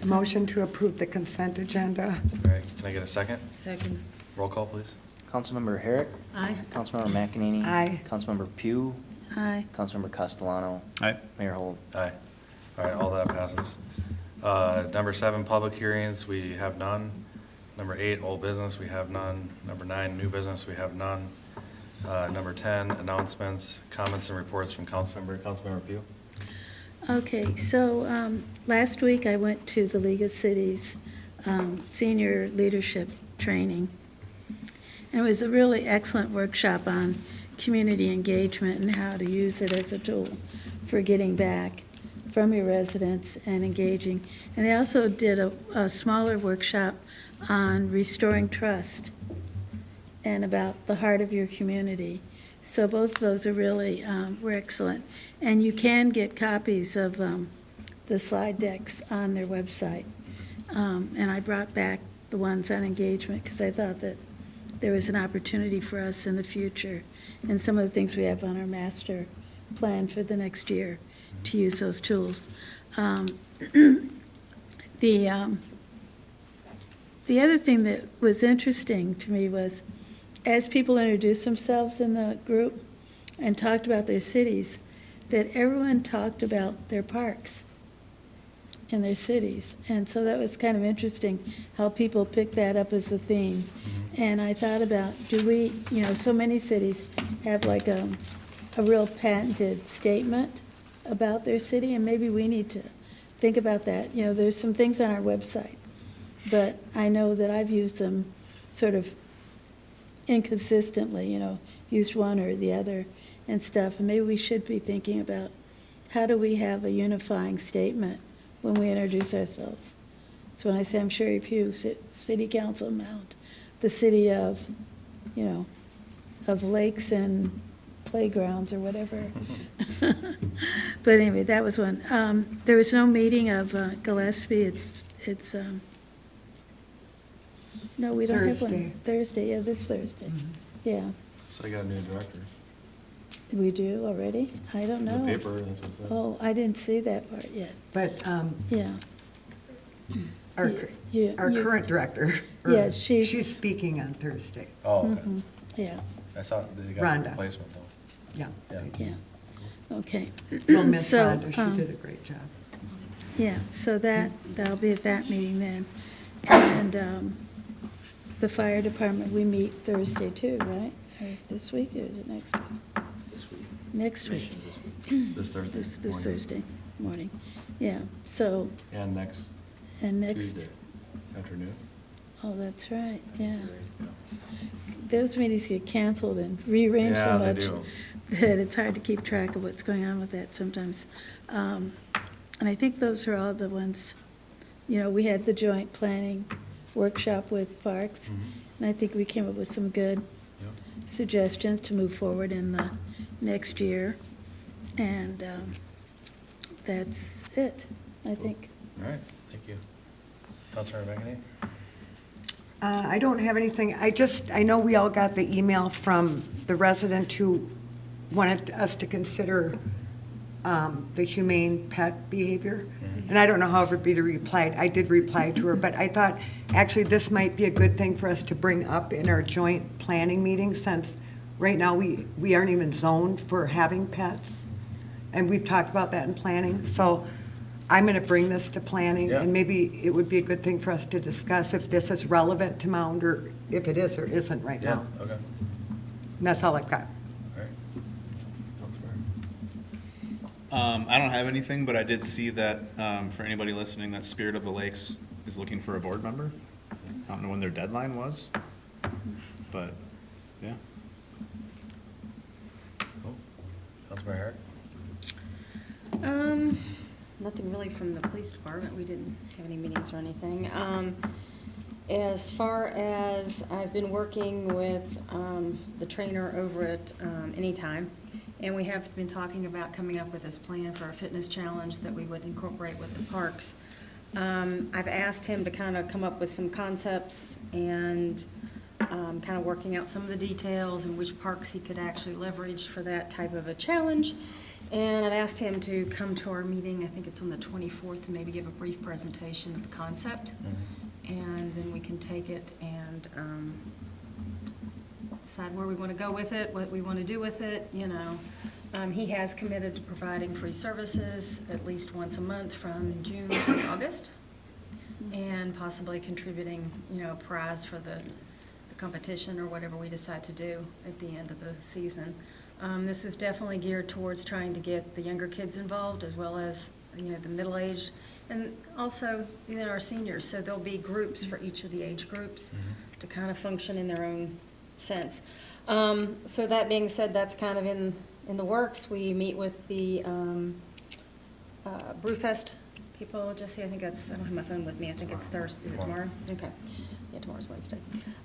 A motion to approve the consent agenda. All right, can I get a second? Second. Roll call, please. Councilmember Herrick? Aye. Councilmember McEnany? Aye. Councilmember Pugh? Aye. Councilmember Castellano? Aye. Mayor Holt? Aye. All right, all that passes. Number 7, public hearings, we have none. Number 8, old business, we have none. Number 9, new business, we have none. Number 10, announcements, comments and reports from Councilmember Pugh. Okay, so last week I went to the League of Cities senior leadership training. And it was a really excellent workshop on community engagement and how to use it as a tool for getting back from your residents and engaging. And they also did a smaller workshop on restoring trust and about the heart of your community. So both of those are really, were excellent. And you can get copies of the slide decks on their website. And I brought back the ones on engagement because I thought that there was an opportunity for us in the future and some of the things we have on our master plan for the next year to use those tools. The other thing that was interesting to me was as people introduced themselves in the group and talked about their cities, that everyone talked about their parks in their cities. And so that was kind of interesting how people picked that up as a theme. And I thought about, do we, so many cities have like a real patented statement about their city, and maybe we need to think about that. There's some things on our website, but I know that I've used them sort of inconsistently, used one or the other and stuff. And maybe we should be thinking about how do we have a unifying statement when we introduce ourselves. So when I say I'm Sherry Pugh, City Council of Mound, the city of, of lakes and playgrounds or whatever. But anyway, that was one. There was no meeting of Gillespie. No, we don't have one. Thursday. Thursday, yeah, this Thursday. Yeah. So you got a new director. We do already? I don't The know. paper, that's what it said. Oh, I didn't see that part yet. But Yeah. our, You- our you- current director, Yeah, she's- she's speaking on Thursday. Oh, okay. Yeah, I saw they got Rhonda. a replacement though. Yeah. yeah. Okay. Well, Miss So, Rhonda, she did a great job. Yeah, so that'll be at that meeting then. And the fire department, we meet Thursday too, right? Or this week, or is it next week? This week. Next week, This Thursday. this morning. Thursday morning. Yeah, so, And next and next, Tuesday afternoon. oh, that's right, yeah. Those meetings get canceled and rearranged so Yeah, they much do. that it's hard to keep track of what's going on with that sometimes. And I think those are all the ones, we had the joint planning workshop with Parks, and I think we came up with some good Yep. suggestions to move forward in the next year. And that's it, I think. All right, thank you. Councilor McEnany? I don't have anything. I know we all got the email from the resident who wanted us to consider the humane pet behavior. And I don't know how everybody replied. I did reply to her, but I thought, actually, this might be a good thing for us to bring up in our joint planning meeting, since right now we aren't even zoned for having pets. And we've talked about that in planning. So I'm going to bring this to planning, Yeah. and maybe it would be a good thing for us to discuss if this is relevant to Mound, or if it is or isn't right now. Okay, all And that's all I've got. right. Councilor? I don't have anything, but I did see that, for anybody listening, that Spirit of the Lakes is looking for a board member. I don't know when their deadline was, but, yeah. Cool. Councilor Herrick? Nothing really from the police department. We didn't have any meetings or anything. As far as, I've been working with the trainer over at Anytime, and we have been talking about coming up with this plan for a fitness challenge that we would incorporate with the parks. I've asked him to kind of come up with some concepts and kind of working out some of the details and which parks he could actually leverage for that type of a challenge. And I've asked him to come to our meeting, I think it's on the 24th, and maybe give a brief presentation of the concept. And then we can take it and decide where we want to go with it, what we want to do with it, He has committed to providing free services at least once a month from June to August, and possibly contributing, a prize for the competition or whatever we decide to do at the end of the season. This is definitely geared towards trying to get the younger kids involved, as well as, the middle-aged, and also, our seniors. So there'll be groups for each of the age groups to kind of function in their own sense. So that being said, that's kind of in the works. We meet with the Brewfest people. Jesse, I think I don't have my phone with me. I think it's Thursday. Is it tomorrow? Okay. Yeah, tomorrow's Wednesday.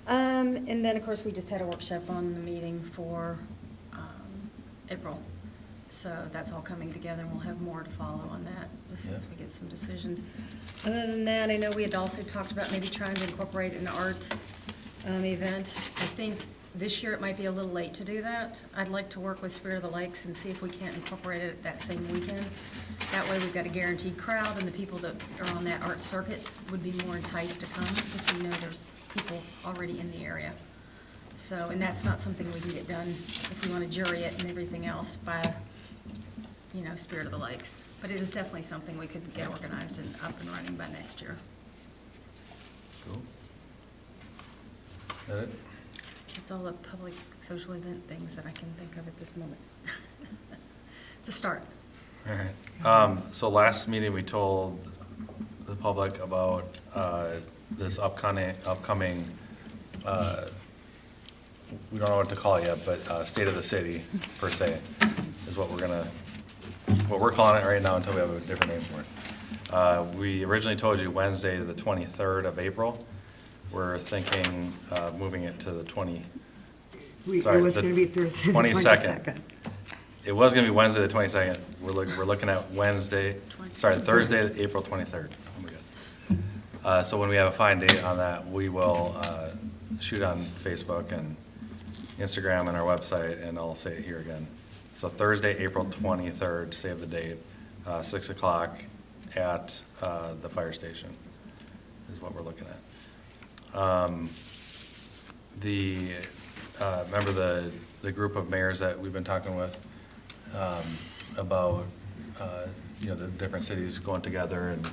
And then, of course, we just had a workshop on the meeting for April. So that's all coming together, and we'll have more to follow on that as soon as we get some decisions. Other than that, I know we had also talked about maybe trying to incorporate an art event. I think this year it might be a little late to do that. I'd like to work with Spirit of the Lakes and see if we can't incorporate it that same weekend. That way we've got a guaranteed crowd, and the people that are on that art circuit would be more enticed to come if we know there's people already in the area. So, and that's not something we can get done if we want to jury it and everything else by, Spirit of the Lakes. But it is definitely something we could get organized and up and running by next year. Cool. That it? It's all the public social event things that I can think of at this moment. It's a start. All right. So last meeting, we told the public about this upcoming we don't know what to call it yet, but State of the City, per se, is what we're calling it right now until we have a different name for it. We originally told you Wednesday, the 23rd of April. We're thinking moving it to the It sorry, was the going to be Thursday, the 22nd. 22nd. It was gonna be Wednesday, the 22nd. We're looking at Thursday, April 23rd. Oh my God. So when we have a fine date on that, we will shoot on Facebook and Instagram and our website, and I'll say it here again. So Thursday, April 23rd, save the date, 6 o'clock at the fire station is what we're looking at. Remember the group of mayors that we've been talking with about, the different cities going together and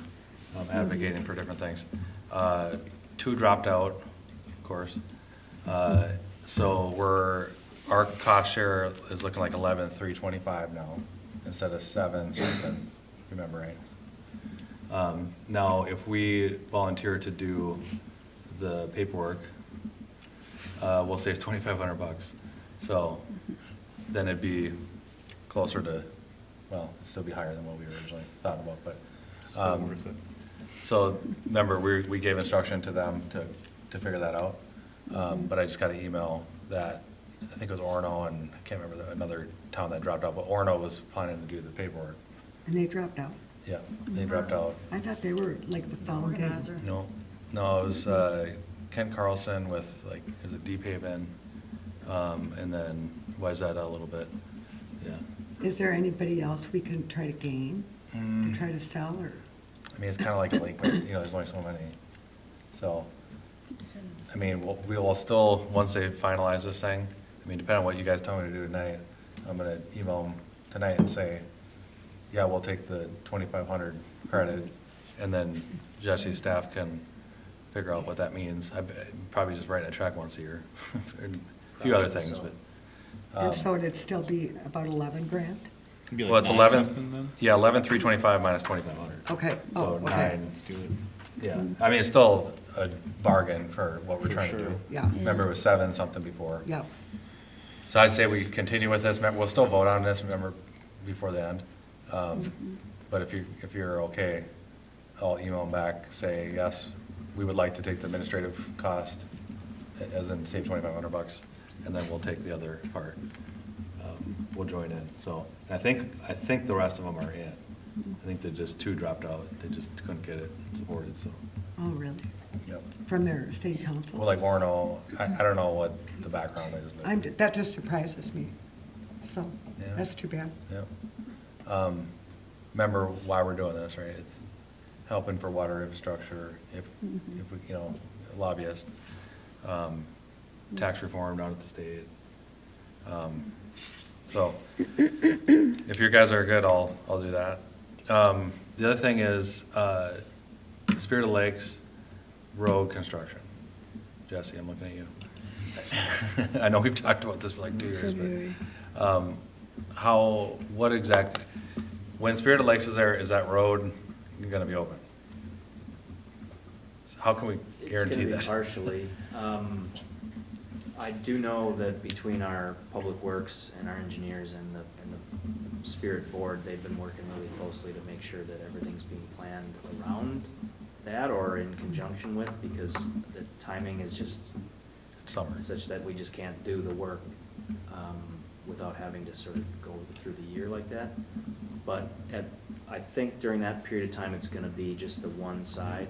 advocating for different things. 2 dropped out, of course. So our cost share is looking like 11,325 now, instead of 7 something, remember, right? Now, if we volunteer to do the paperwork, we'll save $2,500. So then it'd be closer to, well, it'd still be higher than what we originally thought about, but. Still worth it. So remember, we gave instruction to them to figure that out. But I just got an email that, I think it was Orono, and I can't remember another town that dropped out, but Orono was planning to do the paperwork. And they dropped out. Yeah, they dropped out. I thought they were like the founding. Organizer. No, it was Kent Carlson with, like, is it Deep Haven? And then Wayzata a little bit, yeah. Is there anybody else we can try to gain, to try to sell, or? I mean, it's kind of like a lake, but, there's only so many. So, I mean, we will still, once they finalize this thing, I mean, depending on what you guys tell me to do tonight, I'm gonna email them tonight and say, yeah, we'll take the 2,500 credit, and then Jesse's staff can figure out what that means. I'd probably just write a check once a year, and a few other things, but. And so it'd still be about 11 grand? It'd be like Well, it's 9 11, something then? yeah, 11,325 minus 2,500. Okay, So okay. 9, Let's do it. yeah. I mean, it's still a bargain for what we're For trying to sure. do. Yeah. Remember, it was 7 something before. Yeah, So I'd say we continue with this. We'll still vote on this, remember, before the end. But if you're okay, I'll email them back, say, yes, we would like to take the administrative cost, as in save $2,500, and then we'll take the other part. We'll join in. So I think the rest of them are in. I think that just 2 dropped out. They just couldn't get it supported, so. oh, really? Yep. From their state councils? Well, like Orono, I don't know what the background is, but. That just surprises me. So, Yeah. that's too bad. Yeah. Remember why we're doing this, right? It's helping for water infrastructure, if we, lobbyist, tax reform down at the state. So, if you guys are good, I'll do that. The other thing is, Spirit of Lakes road construction. Jesse, I'm looking at you. I know we've talked about this for like 2 years, February. but, when Spirit of Lakes is there, is that road gonna be open? So how can we guarantee that? It's gonna be partially. I do know that between our Public Works and our engineers and the Spirit Board, they've been working really closely to make sure that everything's being planned around that or in conjunction with, because the timing is just Summer. such that we just can't do the work without having to sort of go through the year like that. But I think during that period of time, it's gonna be just the one side.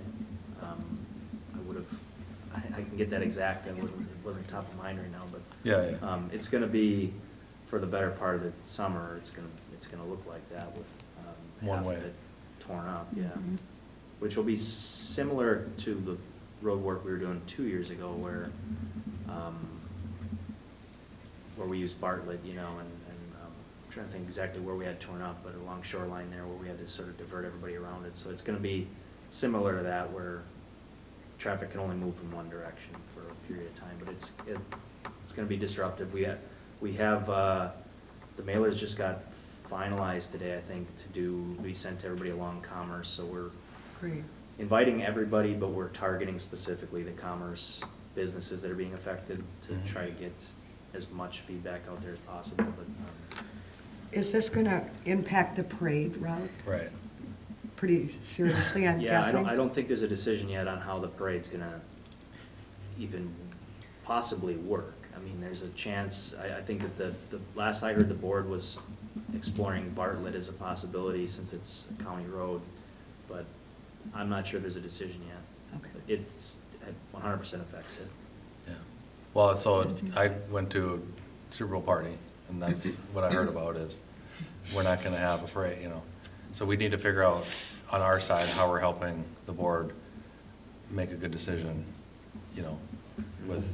I can get that exact, it wasn't top of mind right now, but. Yeah. It's gonna be, for the better part of the summer, it's gonna look like that with One half way. of it torn up, yeah. Which will be similar to the road work we were doing 2 years ago where we used Bartlett, and I'm trying to think exactly where we had torn up, but along shoreline there where we had to sort of divert everybody around it. So it's gonna be similar to that where traffic can only move from one direction for a period of time, but it's gonna be disruptive. We have the mailers just got finalized today, I think, to be sent to everybody along Commerce, so we're Great. inviting everybody, but we're targeting specifically the Commerce businesses that are being affected to try to get as much feedback out there as possible, but, Is this gonna impact the parade route Right. pretty seriously, I'm yeah, guessing? I don't think there's a decision yet on how the parade's gonna even possibly work. I mean, there's a chance, I think that the last I heard, the board was exploring Bartlett as a possibility since it's a county road, but I'm not sure there's a decision yet. Okay. It 100% affects it. Yeah. Well, so I went to a Super Bowl party, and that's what I heard about is we're not gonna have a parade, you know. So we need to figure out on our side how we're helping the board make a good decision, you know, with,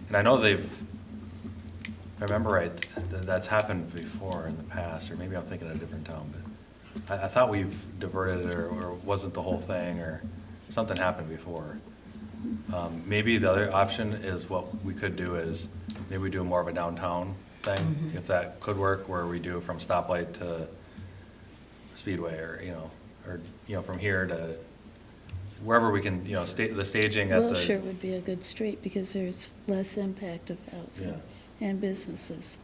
and I know they've, if I remember right, that's happened before in the past, or maybe I'm thinking of a different town, but I thought we've diverted it, or wasn't the whole thing, or something happened before. Maybe the other option is what we could do is, maybe we do more of a downtown thing, if that could work, where we do from stoplight to Speedway, or, from here to wherever we can, the staging at the. Wilshire would be a good street because there's less impact of housing Yeah. and businesses.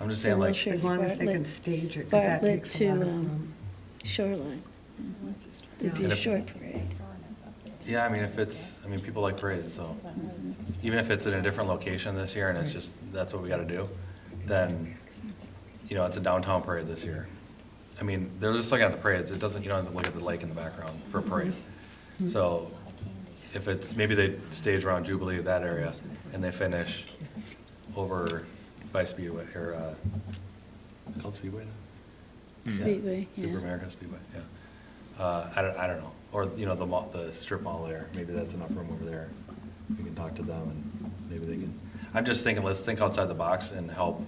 I'm just So saying, like, Wilshire, As long as they can Bartlett- stage it, 'cause that Bartlett takes a lot of to room. Shoreline. It'd be And a if- short parade. yeah, people like parades, so even if it's in a different location this year and it's just, that's what we gotta do, then, it's a downtown parade this year. I mean, they're just looking at the parades, you don't have to look at the lake in the background for a parade. So if it's, maybe they stage around Jubilee, that area, and they finish over by Speedway, or, is it called Speedway now? Speedway, Super yeah. America Speedway, yeah. I don't know, or, the strip mall there, maybe that's enough room over there. We can talk to them and maybe they can, I'm just thinking, let's think outside the box and help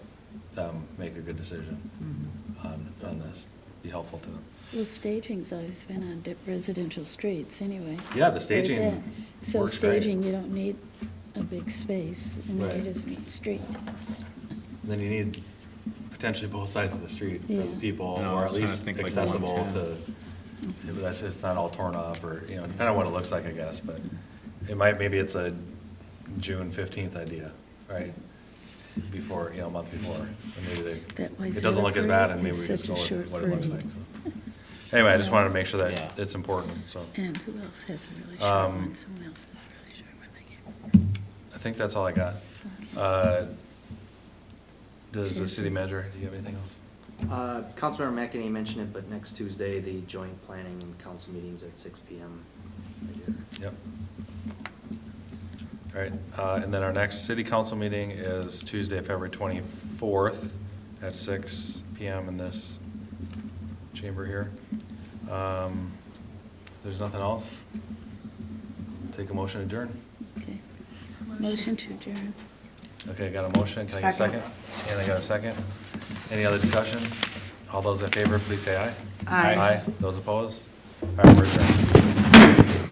them make a good decision on this, be helpful to them. Well, staging's always been on residential streets anyway. Yeah, the Where it's staging at. So works great. staging, you don't need a big space, and Right. it doesn't need street. Then you need potentially both sides of the street for Yeah. the people, No, I or was at trying to least think like accessible 110. to, if it's not all torn up, or, depending on what it looks like, I guess, but maybe it's a June 15th idea, right? Before, a month before, and maybe That it Wayzata doesn't look as bad, and parade maybe is we just such a go short with what it looks parade. like, so. Anyway, I just wanted to make sure Yeah. that it's important, so. And who else has a really short Um, one? Someone else has a really short one. I can't I think that's all I got. Okay. Does the city manager, do you have anything else? Councilmember McEnany mentioned it, but next Tuesday, the joint planning and council meetings at 6 PM. right here. Yep. All right, and then our next city council meeting is Tuesday, February 24th at 6 PM in this chamber here. There's nothing else? Take a motion to adjourn. Okay. Motion to adjourn. Okay, got a motion, can I get a Second. second? And I got a second. Any other discussion? All those in favor, please say aye. Aye. Aye, those opposed? All right, we're adjourned.